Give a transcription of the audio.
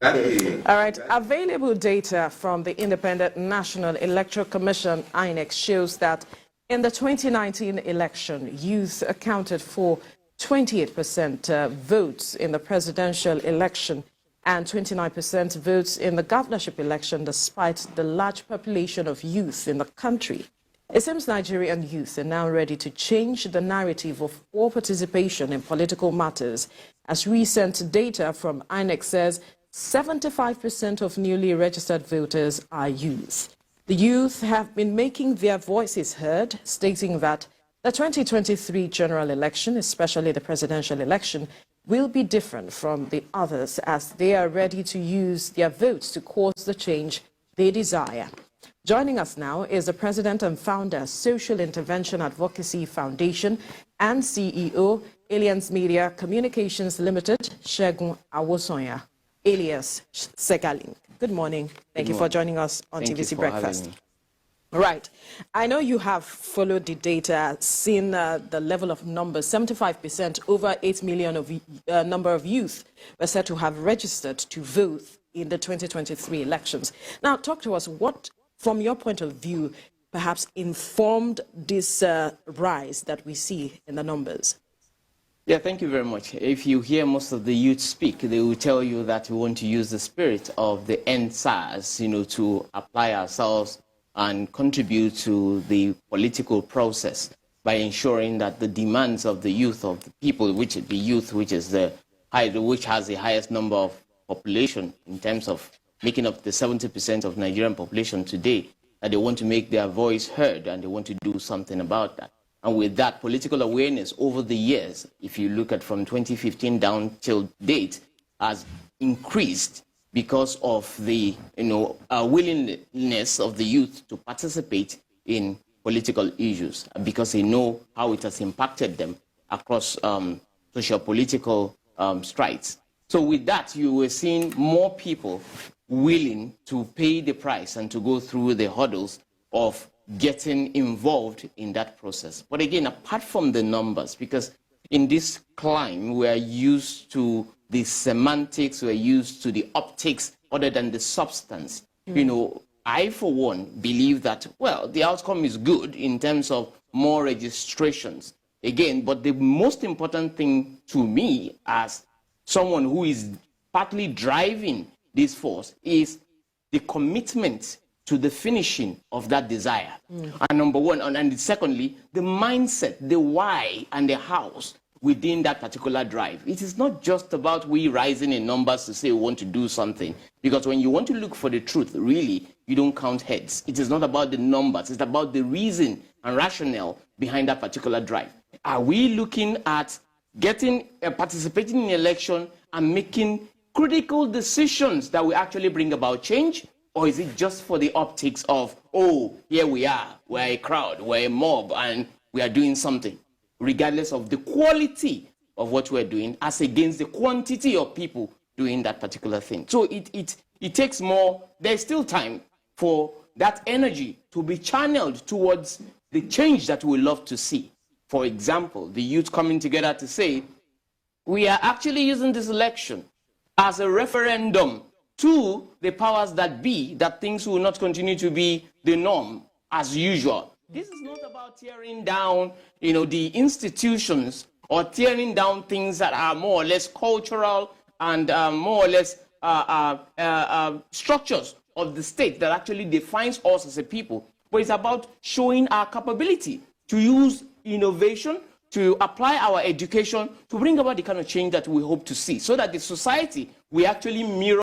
All right. Available data from the Independent National Electoral Commission, INEC, shows that in the 2019 election, youth accounted for 28% votes in the presidential election and 29% votes in the governorship election, despite the large population of youth in the country. It seems Nigerian youth are now ready to change the narrative of poor participation in political matters, as recent data from INEC says 75% of newly registered voters are youth. The youth have been making their voices heard, stating that the 2023 general election, especially the presidential election, will be different from the others, as they are ready to use their votes to cause the change they desire. Joining us now is the president and founder, Social Intervention Advocacy Foundation, and CEO, Alliance Media Communications Limited, Segun Awosanya, alias Segalink. Good morning. Thank you for joining us on TVC Breakfast. Right. I know you have followed the data, seen the level of numbers. 75%, over 8 million of number of youth were said to have registered to vote in the 2023 elections. Now, talk to us. What, from your point of view, perhaps informed this rise that we see in the numbers? Yeah, thank you very much. If you hear most of the youth speak, they will tell you that we want to use the spirit of the end SARS, to apply ourselves and contribute to the political process by ensuring that the demands of the youth, of the people, which is the youth, which has the highest number of population in terms of making up the 70% of Nigerian population today, that they want to make their voice heard and they want to do something about that. And with that, political awareness over the years, if you look at from 2015 down till date, has increased because of the willingness of the youth to participate in political issues, because they know how it has impacted them across socio-political strides. So with that, you were seeing more people willing to pay the price and to go through the hurdles of getting involved in that process. But again, apart from the numbers, because in this climb, we are used to the semantics, we're used to the optics other than the substance. I, for one, believe that, well, the outcome is good in terms of more registrations. Again, but the most important thing to me as someone who is partly driving this force is the commitment to the finishing of that desire. And number one, and secondly, the mindset, the why and the hows within that particular drive. It is not just about we rising in numbers to say we want to do something, because when you want to look for the truth, really, you don't count heads. It is not about the numbers, it's about the reason and rationale behind that particular drive. Are we looking at participating in election and making critical decisions that will actually bring about change? Or is it just for the optics of, oh, here we are, we're a crowd, we're a mob, and we are doing something, regardless of the quality of what we're doing as against the quantity of people doing that particular thing? So it takes more. There's still time for that energy to be channeled towards the change that we love to see. For example, the youth coming together to say, we are actually using this election as a referendum to the powers that be, that things will not continue to be the norm as usual. This is not about tearing down, the institutions or tearing down things that are more or less cultural and more or less structures of the state that actually defines us as a people. But it's about showing our capability to use innovation, to apply our education, to bring about the kind of change that we hope to see, so that the society will actually mirror